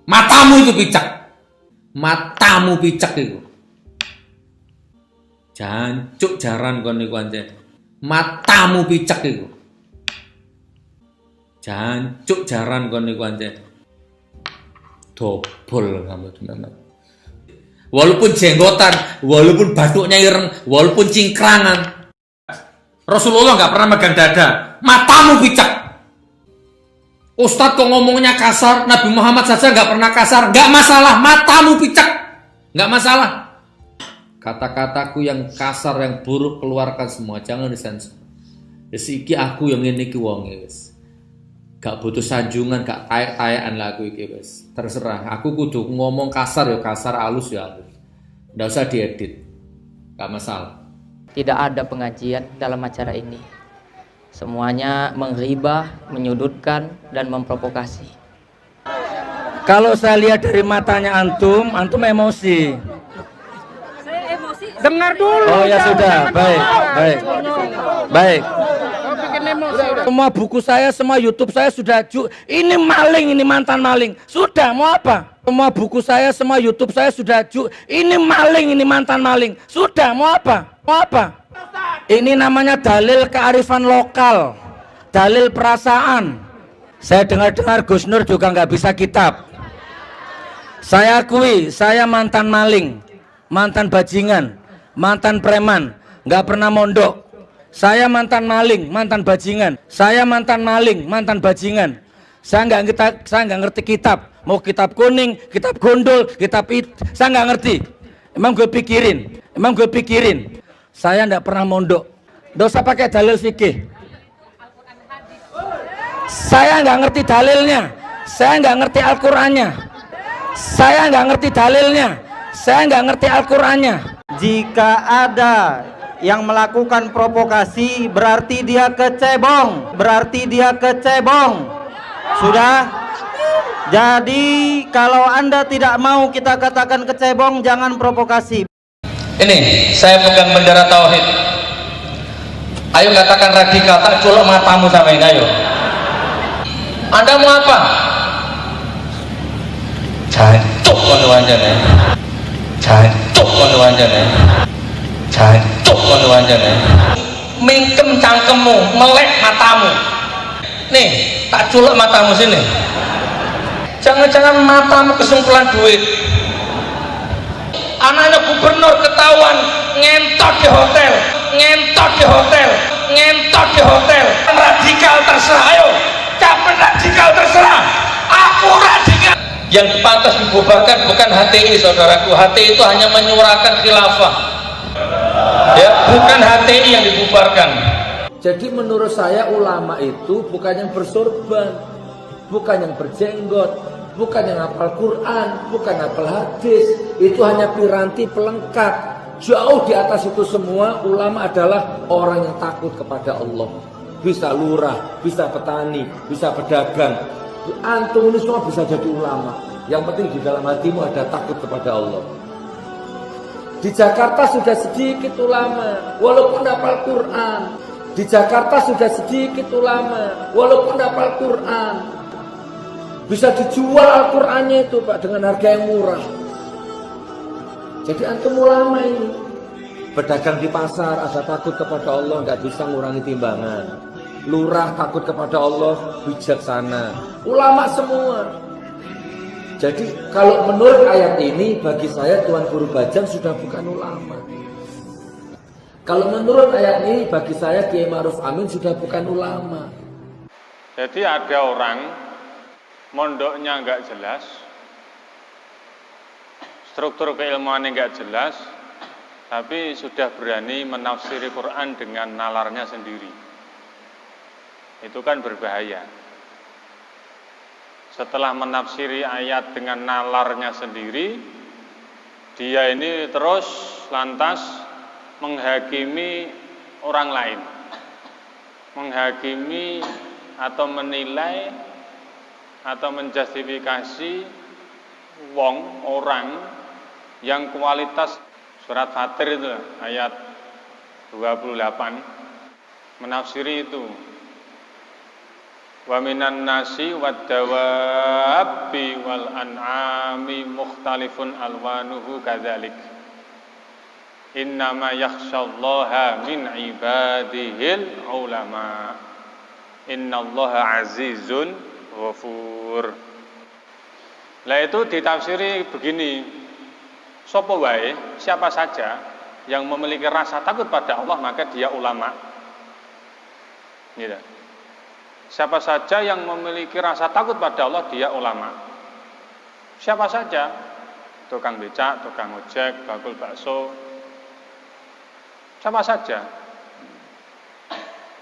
Matamu itu picek. Matamu picek itu. Jancuk jaran kon niku anjen. Matamu picek itu. Jancuk jaran kon niku anjen. Dobol kamu tenan. Walaupun jenggotan, walaupun batuknya ireng, walaupun cingkrangan, Rasulullah nggak pernah megang dada. Matamu picek. Ustadz kok ngomongnya kasar, Nabi Muhammad saja nggak pernah kasar. Nggak masalah, matamu picek. Nggak masalah. Kata-kataku yang kasar, yang buruk keluarkan semua, jangan disensor. Iki aku yang ini ki wong wis. Gak butuh sanjungan, gak tayak-tayakan lagu iki wis. Terserah, aku kudu ngomong kasar ya kasar, halus ya halus. Nggak usah diedit. Gak masalah. Tidak ada pengajian dalam acara ini. Semuanya menghibah, menyudutkan, dan memprovokasi. Kalau saya lihat dari matanya antum emosi. Saya emosi. Dengar dulu. Oh ya sudah, baik. Semua buku saya, semua YouTube saya sudah ini maling, ini mantan maling. Sudah, mau apa? Semua buku saya, semua YouTube saya sudah ini maling, ini mantan maling. Sudah, mau apa? Mau apa? Ini namanya dalil kearifan lokal, dalil perasaan. Saya dengar-dengar Gus Nur juga nggak bisa kitab. Saya akui, saya mantan maling, mantan bajingan, mantan preman, nggak pernah mondok. Saya mantan maling, mantan bajingan. Saya mantan maling, mantan bajingan. Saya nggak ngerti kitab. Mau kitab kuning, kitab gondol, kitab itu, saya nggak ngerti. Emang gue pikirin. Saya nggak pernah mondok. Dosa pakai dalil fikih. Saya nggak ngerti dalilnya. Saya nggak ngerti Al-Qur'annya. Saya nggak ngerti dalilnya. Saya nggak ngerti Al-Qur'annya. Jika ada yang melakukan provokasi berarti dia kecebong, sudah. Jadi kalau Anda tidak mau kita katakan kecebong, jangan provokasi. Ini saya pegang bendera tauhid. Ayo katakan radikal, tak colok matamu sama ini, ayo. Anda mau apa? Jancuk kono anjane. Mingkem cangkemmu, melek matamu. Nih, tak culuk matamu sini. Jangan-jangan matamu kesungkulan duit. Anaknya gubernur ketahuan ngentot di hotel. Radikal terserah, ayo. Capek radikal terserah. Aku radikal. Yang pantas dibubarkan bukan HTI, saudaraku. HTI itu hanya menyuarakan khilafah. Ya, bukan HTI yang dibubarkan. Jadi menurut saya ulama itu bukan yang bersorban, bukan yang berjenggot, bukan yang hafal Quran, bukan hafal hadis. Itu hanya piranti pelengkap. Jauh di atas itu semua, ulama adalah orang yang takut kepada Allah. Bisa lurah, bisa petani, bisa pedagang. Antum ini semua bisa jadi ulama. Yang penting di dalam hatimu ada takut kepada Allah. Di Jakarta sudah sedikit ulama, walaupun hafal Quran. Di Jakarta sudah sedikit ulama, walaupun hafal Quran. Bisa dijual Al-Qurannya itu Pak dengan harga yang murah. Jadi antum ulama ini. Pedagang di pasar ada takut kepada Allah, nggak bisa ngurangi timbangan. Lurah takut kepada Allah, bijaksana. Ulama semua. Jadi kalau menurut ayat ini, bagi saya Tuan Guru Bajang sudah bukan ulama. Kalau menurut ayat ini, bagi saya Kiai Ma'ruf Amin sudah bukan ulama. Jadi ada orang mondoknya nggak jelas, struktur keilmuannya nggak jelas, tapi sudah berani menafsiri Quran dengan nalarnya sendiri. Itu kan berbahaya. Setelah menafsiri ayat dengan nalarnya sendiri, dia ini terus lantas menghakimi orang lain, menghakimi atau menilai atau menjustifikasi orang yang kualitas surat Fatir itu ayat 28 menafsiri itu Wa minan nasi wad dawabi wal an'ami mukhtalifun alwanuhu kadzalik. Innama yakhsyallaha min ibadihil ulama. Innallaha azizun ghafur. Lah itu ditafsiri begini. Sapa wae, siapa saja yang memiliki rasa takut pada Allah maka dia ulama. Gitu. Siapa saja yang memiliki rasa takut pada Allah dia ulama. Siapa saja, tukang becak, tukang ojek, bakul bakso, siapa saja.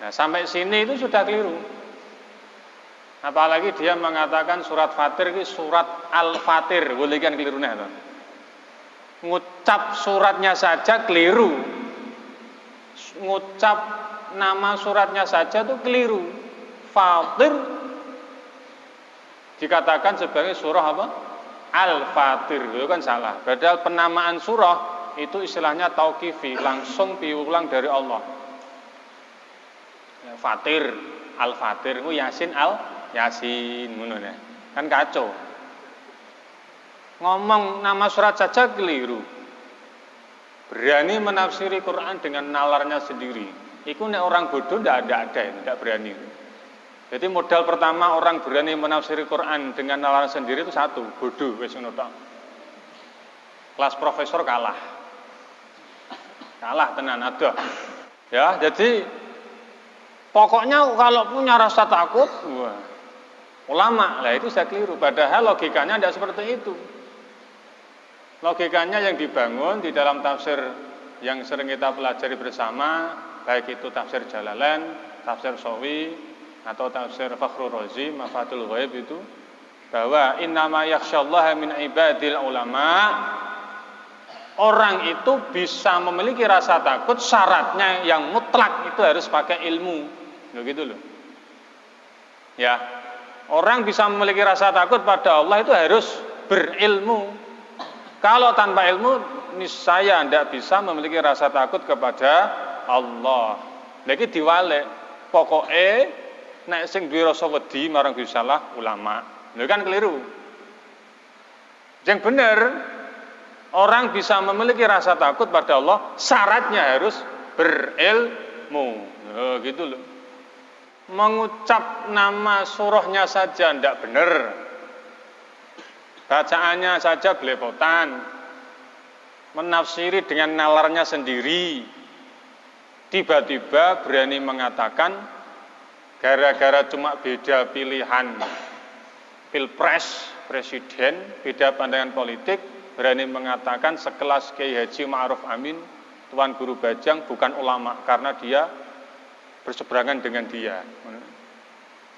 Nah, sampai sini itu sudah keliru. Apalagi dia mengatakan surat Fatir itu surat Al-Fatir, boleh kan keliru nih. Ngucap suratnya saja keliru. Ngucap nama suratnya saja itu keliru. Fatir dikatakan sebagai surah apa? Al-Fatir, itu kan salah. Padahal penamaan surah itu istilahnya tauqifi, langsung diulang dari Allah. Ya, Fatir, Al-Fatir, itu Yasin Yasin, ngono ya. Kan kacau. Ngomong nama surat saja keliru. Berani menafsiri Quran dengan nalarnya sendiri. Itu nek orang bodoh tidak berani. Jadi modal pertama orang berani menafsiri Quran dengan nalar sendiri itu satu, bodoh wis ngono tok. Kelas profesor kalah. Kalah tenan adoh. Ya, jadi pokoknya kalau punya rasa takut, wah, ulama lah itu saya keliru. Padahal logikanya tidak seperti itu. Logikanya yang dibangun di dalam tafsir yang sering kita pelajari bersama, baik itu tafsir Jalalain, tafsir Sawi, atau tafsir Fakhrur Razi, Mafatul Ghaib itu, bahwa innama yakhsyallaha min ibadil ulama. Orang itu bisa memiliki rasa takut, syaratnya yang mutlak itu harus pakai ilmu. Begitu loh. Ya. Orang bisa memiliki rasa takut pada Allah itu harus berilmu. Kalau tanpa ilmu, niscaya tidak bisa memiliki rasa takut kepada Allah. Lagi diwale, pokoknya nek sing duwe rasa wedi marang Gusti Allah ulama. Lho kan keliru. Yang benar, orang bisa memiliki rasa takut pada Allah, syaratnya harus berilmu. Loh, gitu loh. Mengucap nama surahnya saja tidak benar. Bacaannya saja belepotan. Menafsiri dengan nalarnya sendiri. Tiba-tiba berani mengatakan gara-gara cuma beda pilihan pilpres, presiden, beda pandangan politik, berani mengatakan sekelas Kiai Haji Ma'ruf Amin, Tuan Guru Bajang bukan ulama karena dia berseberangan dengan dia.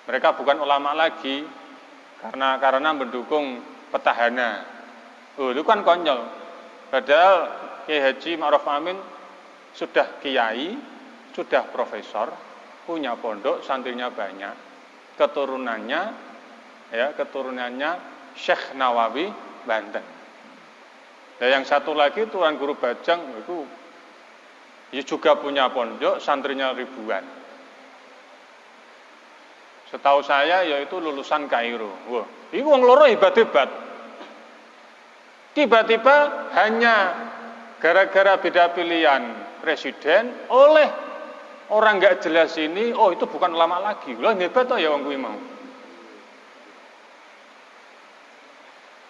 Mereka bukan ulama lagi karena mendukung petahana. Oh, itu kan konyol. Padahal Kiai Haji Ma'ruf Amin sudah kiai, sudah profesor, punya pondok, santrinya banyak, keturunannya Syekh Nawawi Banten. Dan yang satu lagi Tuan Guru Bajang itu ya juga punya pondok, santrinya ribuan. Setahu saya yaitu lulusan Kairo. Wah, ini wong loro hebat-hebat. Tiba-tiba hanya gara-gara beda pilihan presiden oleh orang nggak jelas ini, oh itu bukan ulama lagi. Lah hebat toh ya wong kuwi mau.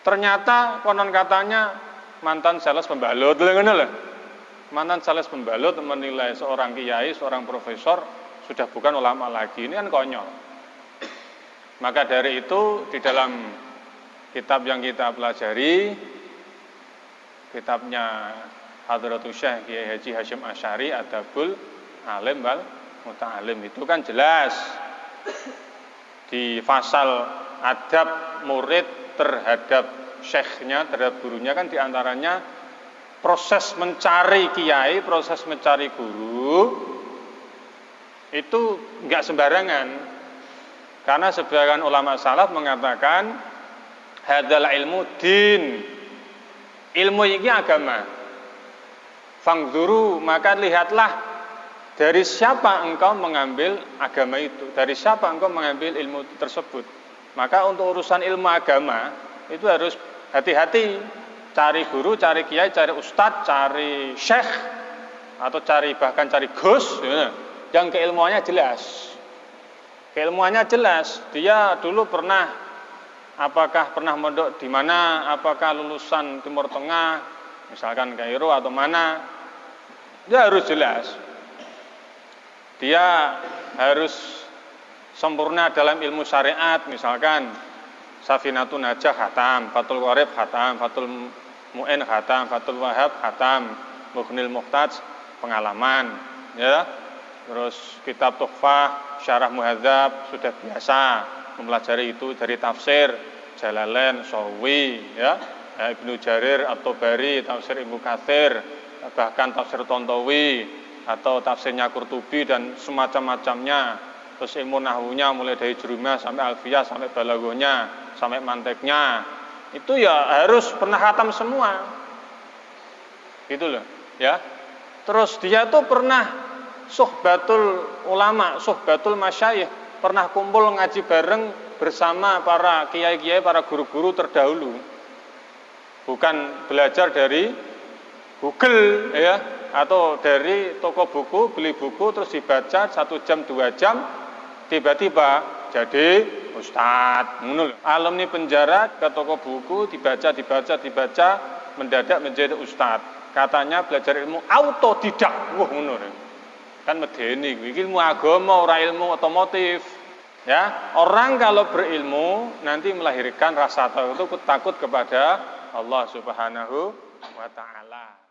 Ternyata konon katanya mantan sales pembalut, ngono lho. Mantan sales pembalut menilai seorang kiai, seorang profesor sudah bukan ulama lagi. Ini kan konyol. Maka dari itu di dalam kitab yang kita pelajari, kitabnya Hadratus Syekh Kiai Haji Hasyim Asy'ari Adabul Alim wal Muta'alim, itu kan jelas di pasal adab murid terhadap syekhnya, terhadap gurunya kan diantaranya proses mencari kiai, proses mencari guru itu enggak sembarangan. Karena sebagian ulama salaf mengatakan hadzal ilmu din. Ilmu ini agama. Fangzuru, maka lihatlah dari siapa engkau mengambil agama itu, dari siapa engkau mengambil ilmu tersebut. Maka untuk urusan ilmu agama itu harus hati-hati, cari guru, cari kiai, cari ustadz, cari syekh, atau bahkan cari gus, ya, yang keilmuannya jelas. Keilmuannya jelas, dia dulu apakah pernah mondok di mana, apakah lulusan Timur Tengah, misalkan Kairo atau mana, dia harus jelas. Dia harus sempurna dalam ilmu syariat, misalkan Safinatun Najah khatam, Fathul Qorib khatam, Fathul Mu'in khatam, Fathul Wahab khatam, Mughnil Muhtaj pengalaman, ya. Terus kitab Tuhfah, Syarah Muhadzab sudah biasa mempelajari itu dari tafsir Jalalain, Sawi, ya, Ibnu Jarir At-Tabari, tafsir Ibnu Katsir, bahkan tafsir Tontowi atau tafsirnya Qurtubi dan semacam-macamnya. Terus ilmu nahwunya mulai dari jurumiyah sampai alfiyah sampai balaghahnya sampai manteknya. Itu ya harus pernah khatam semua. Gitu loh, ya. Terus dia tuh pernah suhbatul ulama, suhbatul masyayikh, pernah kumpul ngaji bareng bersama para kiai-kiai, para guru-guru terdahulu. Bukan belajar dari Google, ya, atau dari toko buku, beli buku terus dibaca 1 jam 2 jam, tiba-tiba jadi ustadz. Alumni penjara ke toko buku dibaca, mendadak menjadi ustadz. Katanya belajar ilmu autodidak. Wah, ngono. Kan medeni iki ilmu agama ora ilmu otomotif. Ya, orang kalau berilmu nanti melahirkan rasa takut kepada Allah Subhanahu wa taala.